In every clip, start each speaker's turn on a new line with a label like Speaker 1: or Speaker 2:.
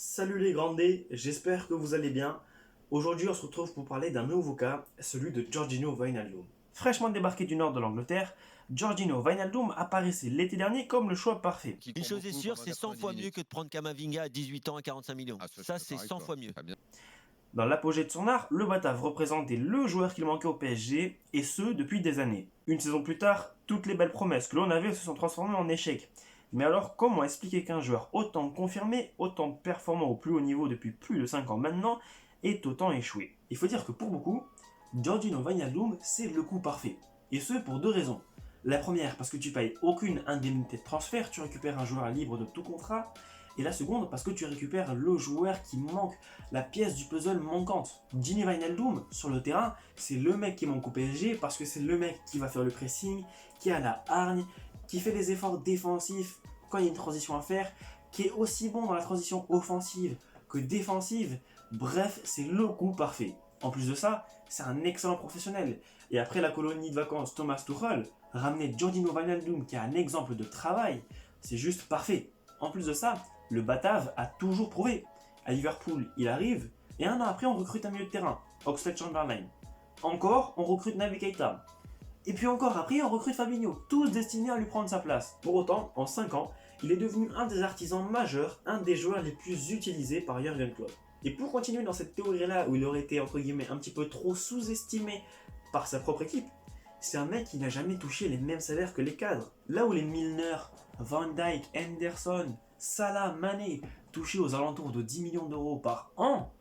Speaker 1: Salut les Grandés, j'espère que vous allez bien. Aujourd'hui, on se retrouve pour parler d'un nouveau cas, celui de Georginio Wijnaldum. Fraîchement débarqué du nord de l'Angleterre, Georginio Wijnaldum apparaissait l'été dernier comme le choix parfait.
Speaker 2: Qui
Speaker 3: Une
Speaker 2: court
Speaker 3: chose est
Speaker 2: beaucoup
Speaker 3: sûre,
Speaker 2: pendant
Speaker 3: c'est 100
Speaker 2: 90
Speaker 3: fois mieux
Speaker 2: minutes.
Speaker 3: que de prendre Kamavinga à 18 ans à 45 millions.
Speaker 2: Ah, ça, je
Speaker 3: Ça,
Speaker 2: suis
Speaker 3: c'est
Speaker 2: d'accord avec
Speaker 3: 100
Speaker 2: toi.
Speaker 3: fois mieux.
Speaker 2: Pas bien.
Speaker 1: Dans l'apogée de son art, le Batave représentait le joueur qu'il manquait au PSG, et ce depuis des années. Une saison plus tard, toutes les belles promesses que l'on avait se sont transformées en échecs. Mais alors, comment expliquer qu'un joueur autant confirmé, autant performant au plus haut niveau depuis plus de 5 ans maintenant, ait autant échoué? Il faut dire que pour beaucoup, Georginio Wijnaldum, c'est le coup parfait. Et ce pour deux raisons. La première, parce que tu payes aucune indemnité de transfert, tu récupères un joueur libre de tout contrat. Et la seconde, parce que tu récupères le joueur qui manque, la pièce du puzzle manquante. Gini Wijnaldum, sur le terrain, c'est le mec qui manque au PSG parce que c'est le mec qui va faire le pressing, qui a la hargne, qui fait les efforts défensifs quand il y a une transition à faire, qui est aussi bon dans la transition offensive que défensive. Bref, c'est le coup parfait. En plus de ça, c'est un excellent professionnel. Et après la colonie de vacances Thomas Tuchel, ramener Georginio Wijnaldum qui a un exemple de travail, c'est juste parfait. En plus de ça, le Batave a toujours prouvé. À Liverpool, il arrive, et un an après, on recrute un milieu de terrain, Oxlade-Chamberlain. Encore, on recrute Naby Keita. Et puis encore après, on recrute Fabinho, tous destinés à lui prendre sa place. Pour autant, en 5 ans, il est devenu un des artisans majeurs, un des joueurs les plus utilisés par Jürgen Klopp. Et pour continuer dans cette théorie-là, où il aurait été entre guillemets un petit peu trop sous-estimé par sa propre équipe, c'est un mec qui n'a jamais touché les mêmes salaires que les cadres. Là où les Milner, Van Dijk, Henderson, Salah, Mané touchaient aux alentours de 10 millions d'euros par an,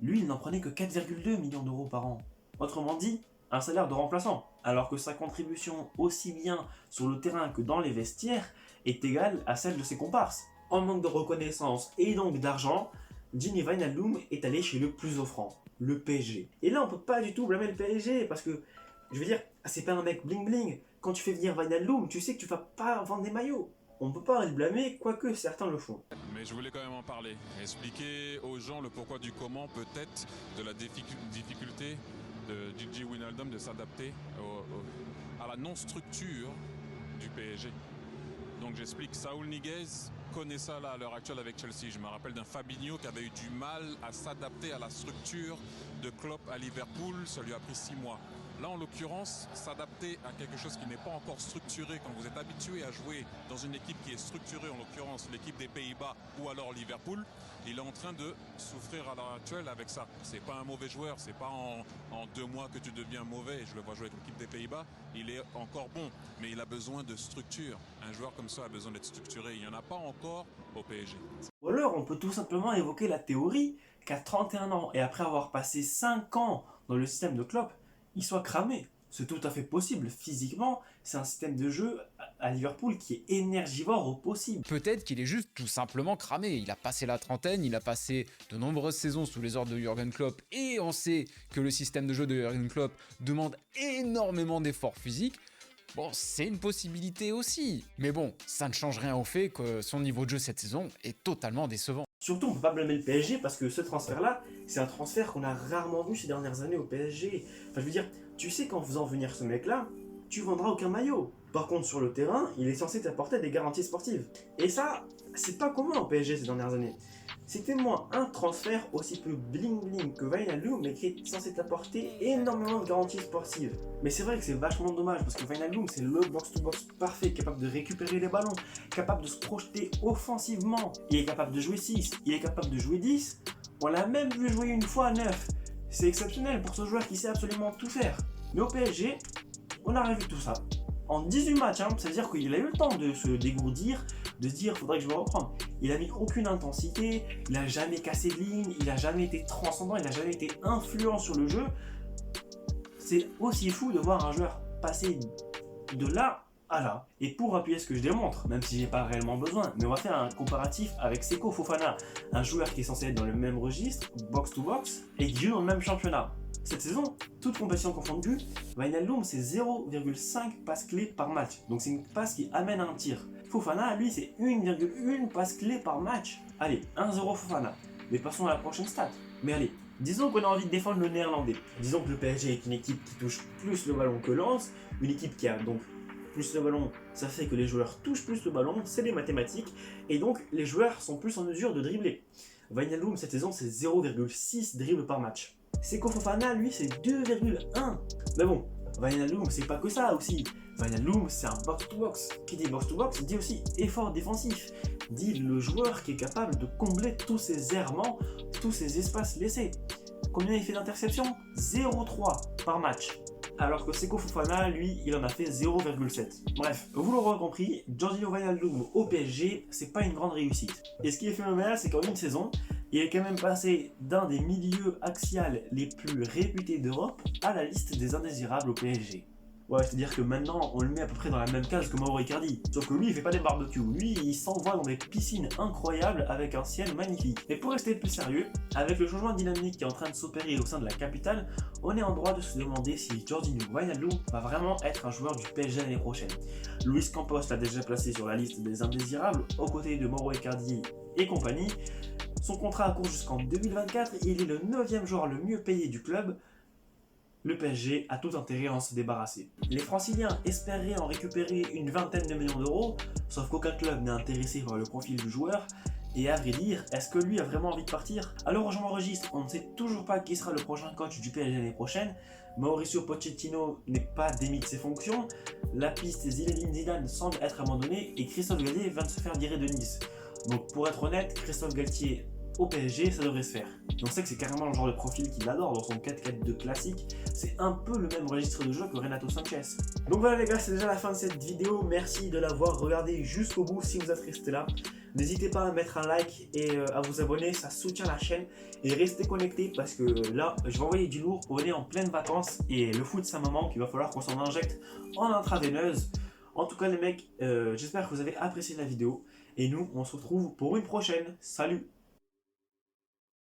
Speaker 1: lui il n'en prenait que 4,2 millions d'euros par an. Autrement dit, un salaire de remplaçant, alors que sa contribution aussi bien sur le terrain que dans les vestiaires est égale à celle de ses comparses. En manque de reconnaissance et donc d'argent, Gini Wijnaldum est allé chez le plus offrant, le PSG. Et là on peut pas du tout blâmer le PSG parce que, je veux dire, c'est pas un mec bling bling. Quand tu fais venir Wijnaldum, tu sais que tu vas pas vendre des maillots. On peut pas le blâmer, quoique certains le font.
Speaker 4: Mais je voulais quand même en parler, expliquer aux gens le pourquoi du comment peut-être de la difficulté de Gigi Wijnaldum de s'adapter à la non-structure du PSG. Donc j'explique, Saúl Ñíguez connaît ça là à l'heure actuelle avec Chelsea. Je me rappelle d'un Fabinho qui avait eu du mal à s'adapter à la structure de Klopp à Liverpool, ça lui a pris 6 mois. Là, en l'occurrence, s'adapter à quelque chose qui n'est pas encore structuré, quand vous êtes habitué à jouer dans une équipe qui est structurée, en l'occurrence l'équipe des Pays-Bas ou alors Liverpool, il est en train de souffrir à l'heure actuelle avec ça. C'est pas un mauvais joueur, c'est pas en 2 mois que tu deviens mauvais. Je le vois jouer avec l'équipe des Pays-Bas, il est encore bon, mais il a besoin de structure. Un joueur comme ça a besoin d'être structuré, il n'y en a pas encore au PSG.
Speaker 1: Ou alors on peut tout simplement évoquer la théorie qu'à 31 ans et après avoir passé 5 ans dans le système de Klopp, il soit cramé. C'est tout à fait possible. Physiquement, c'est un système de jeu à Liverpool qui est énergivore au possible.
Speaker 5: Peut-être qu'il est juste tout simplement cramé. Il a passé la trentaine, il a passé de nombreuses saisons sous les ordres de Jürgen Klopp et on sait que le système de jeu de Jürgen Klopp demande énormément d'efforts physiques. Bon, c'est une possibilité aussi. Mais bon, ça ne change rien au fait que son niveau de jeu cette saison est totalement décevant.
Speaker 1: Surtout, on ne peut pas blâmer le PSG parce que ce transfert-là, c'est un transfert qu'on a rarement vu ces dernières années au PSG. Enfin, je veux dire, tu sais qu'en faisant venir ce mec-là, tu vendras aucun maillot. Par contre, sur le terrain, il est censé t'apporter des garanties sportives. Et ça, c'est pas commun au PSG ces dernières années. C'était moins un transfert aussi peu bling-bling que Wijnaldum, mais qui est censé t'apporter énormément de garanties sportives. Mais c'est vrai que c'est vachement dommage, parce que Wijnaldum, c'est le box-to-box parfait, capable de récupérer les ballons, capable de se projeter offensivement. Il est capable de jouer 6, il est capable de jouer 10. On l'a même vu jouer une fois à 9. C'est exceptionnel pour ce joueur qui sait absolument tout faire. Mais au PSG, on n'a rien vu de tout ça. En 18 matchs, c'est-à-dire qu'il a eu le temps de se dégourdir, de se dire faudrait que je me reprenne. Il a mis aucune intensité, il a jamais cassé de ligne, il a jamais été transcendant, il a jamais été influent sur le jeu. C'est aussi fou de voir un joueur passer de là à là. Et pour appuyer ce que je démontre, même si j'ai pas réellement besoin, mais on va faire un comparatif avec Seko Fofana, un joueur qui est censé être dans le même registre, box to box, et qui joue dans le même championnat. Cette saison, toute compétition confondue, Wijnaldum c'est 0,5 passes clés par match. Donc c'est une passe qui amène à un tir. Fofana, lui, c'est 1,1 passes clés par match. Allez, 1-0 Fofana. Mais passons à la prochaine stat. Mais allez, disons qu'on a envie de défendre le néerlandais. Disons que le PSG est une équipe qui touche plus le ballon que Lens, une équipe qui a donc plus le ballon, ça fait que les joueurs touchent plus le ballon, c'est des mathématiques, et donc les joueurs sont plus en mesure de dribbler. Wijnaldum cette saison c'est 0,6 dribbles par match. Seko Fofana lui c'est 2,1. Mais bon, Wijnaldum c'est pas que ça aussi. Wijnaldum c'est un box-to-box. Qui dit box-to-box dit aussi effort défensif. Dit le joueur qui est capable de combler tous ces errements, tous ces espaces laissés. Combien il fait d'interceptions? 0,3 par match. Alors que Seko Fofana, lui, il en a fait 0,7. Bref, vous l'aurez compris, Georginio Wijnaldum au PSG, c'est pas une grande réussite. Et ce qui est phénoménal, c'est qu'en une saison, il est quand même passé d'un des milieux axiales les plus réputés d'Europe à la liste des indésirables au PSG. Ouais, c'est-à-dire que maintenant, on le met à peu près dans la même case que Mauro Icardi. Sauf que lui, il fait pas des barbecues. Lui, il s'envoie dans des piscines incroyables avec un ciel magnifique. Et pour rester plus sérieux, avec le changement de dynamique qui est en train de s'opérer au sein de la capitale, on est en droit de se demander si Georginio Wijnaldum va vraiment être un joueur du PSG l'année prochaine. Luis Campos l'a déjà placé sur la liste des indésirables, aux côtés de Mauro Icardi et compagnie. Son contrat court jusqu'en 2024 et il est le 9e joueur le mieux payé du club. Le PSG a tout intérêt à en se débarrasser. Les Franciliens espéraient en récupérer une vingtaine de millions d'euros, sauf qu'aucun club n'est intéressé par le profil du joueur. Et à vrai dire, est-ce que lui a vraiment envie de partir? Alors je m'enregistre, on ne sait toujours pas qui sera le prochain coach du PSG l'année prochaine. Mauricio Pochettino n'est pas démis de ses fonctions. La piste Zinedine Zidane semble être abandonnée et Christophe Galtier vient de se faire virer de Nice. Donc pour être honnête, Christophe Galtier au PSG, ça devrait se faire. Et on sait que c'est carrément le genre de profil qu'il adore dans son 4-4-2 classique. C'est un peu le même registre de jeu que Renato Sanchez. Donc voilà les gars, c'est déjà la fin de cette vidéo. Merci de l'avoir regardé jusqu'au bout si vous êtes resté là. N'hésitez pas à mettre un like et à vous abonner, ça soutient la chaîne. Et restez connectés parce que là, je vais envoyer du lourd pour venir en pleine vacances. Et le foot, c'est un moment qu'il va falloir qu'on s'en injecte en intraveineuse. En tout cas les mecs, j'espère que vous avez apprécié la vidéo. Et nous, on se retrouve pour une prochaine. Salut!